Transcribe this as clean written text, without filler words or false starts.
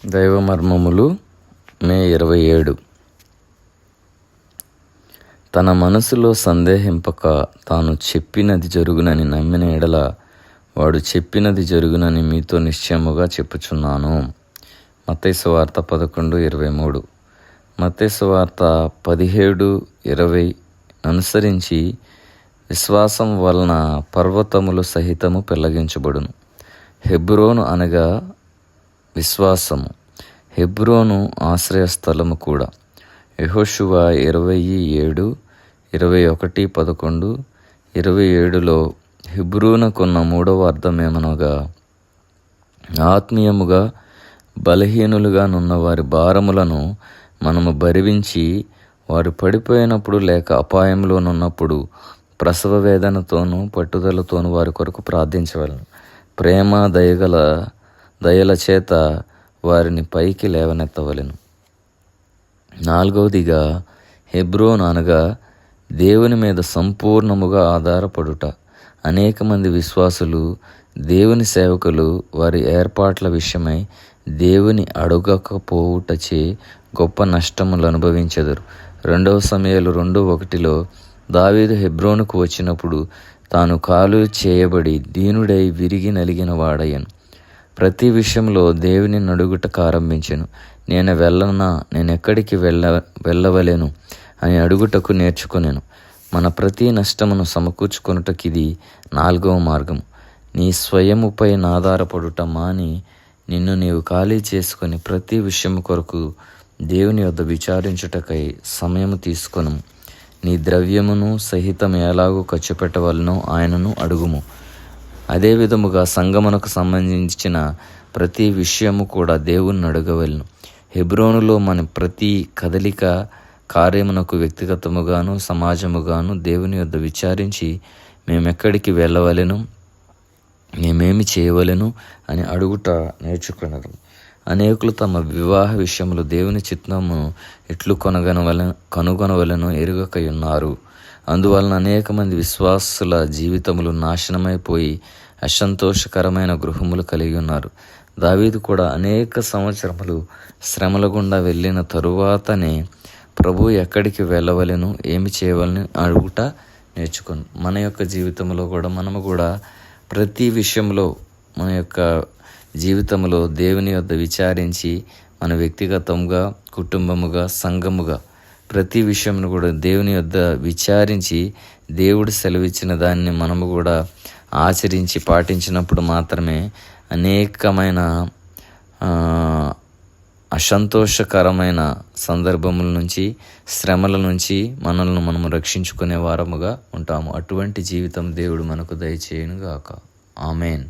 దైవమర్మములు మే 27. తన మనసులో సందేహింపక తాను చెప్పినది జరుగునని నమ్మిన ఎడల వాడు చెప్పినది జరుగునని మీతో నిశ్చయముగా చెప్పుచున్నాను. మత్తయి సువార్త 11:23. మత్తయి సువార్త 17:20 అనుసరించి విశ్వాసం వలన పర్వతములు సహితము పెళ్లగించబడును. హెబ్రోను అనగా విశ్వాసము. హెబ్రోను ఆశ్రయస్థలము కూడా. యెహోషువ 20:7, 21:11, 27లో హెబ్రోనుకున్న మూడవ అర్థమేమనగా, ఆత్మీయముగా బలహీనులుగా నున్న వారి భారములను మనము భరించి వారు పడిపోయినప్పుడు లేక అపాయంలోనున్నప్పుడు ప్రసవ వేదనతోనూ పట్టుదలతోనూ వారి కొరకు ప్రార్థించవలెను. ప్రేమ దయల చేత వారిని పైకి లేవనెత్తవలెను. 4వదిగా హెబ్రోను అనగా దేవుని మీద సంపూర్ణముగా ఆధారపడుట. అనేక మంది విశ్వాసులు, దేవుని సేవకులు వారి ఏర్పాట్ల విషయమై దేవుని అడగకపోవుటచే గొప్ప నష్టములు అనుభవించెదరు. 2 సమూయేలు 2:1లో దావీదు హెబ్రోనుకు వచ్చినప్పుడు తాను కాలు చేయబడి దీనుడై విరిగి నలిగిన వాడయ్యను. ప్రతి విషయంలో దేవుని అడుగుటకు ఆరంభించెను. నేనెక్కడికి వెళ్ళవలెను అని అడుగుటకు నేర్చుకొనెను. మన ప్రతి నష్టమును సమకూర్చుకొనుటకిది 4వ మార్గము. నీ స్వయముపై ఆధారపడుట మాని నిన్ను నీవు ఖాళీ చేసుకొని ప్రతి విషయము కొరకు దేవుని యొద్ద విచారించుటకై సమయము తీసుకొనుము. నీ ద్రవ్యమును సహితం ఎలాగూ ఖర్చు పెట్టవలనో ఆయనను అడుగుము. అదే విధముగా సంగమునకు సంబంధించిన ప్రతి విషయము కూడా దేవుణ్ణి అడగవలెను. హెబ్రోనులో మన ప్రతి కదలిక కార్యమునకు వ్యక్తిగతముగాను సమాజముగాను దేవుని యొద్ద విచారించి మేమెక్కడికి వెళ్ళవలెను, మేమేమి చేయవలెను అని అడుగుట నేర్చుకున్నారు. అనేకులు తమ వివాహ విషయంలో దేవుని చిత్తము ఎట్లు కనుగొనవలెనో ఎరుగకయున్నారు. అందువలన అనేక మంది విశ్వాసుల జీవితములు నాశనమైపోయి అసంతోషకరమైన గృహములు కలిగి ఉన్నారు. దావీదు కూడా అనేక సంవత్సరములు శ్రమల గుండా వెళ్ళిన తరువాతనే ప్రభు ఎక్కడికి వెళ్ళవలెను, ఏమి చేయవలని అడుగుట నేర్చుకుని మన యొక్క జీవితంలో కూడా మనము కూడా ప్రతి విషయంలో మన యొక్క జీవితంలో దేవుని యొద్ద విచారించి మన వ్యక్తిగతంగా, కుటుంబముగా, సంఘముగా ప్రతి విషయంను కూడా దేవుని యొద్ద విచారించి దేవుడు సెలవిచ్చిన దాన్ని మనము కూడా ఆచరించి పాటించినప్పుడు మాత్రమే అనేకమైన అసంతోషకరమైన సందర్భముల నుంచి, శ్రమల నుంచి మనము రక్షించుకునే వారముగా ఉంటాము. అటువంటి జీవితం దేవుడు మనకు దయచేయునుగాక. ఆమేన్.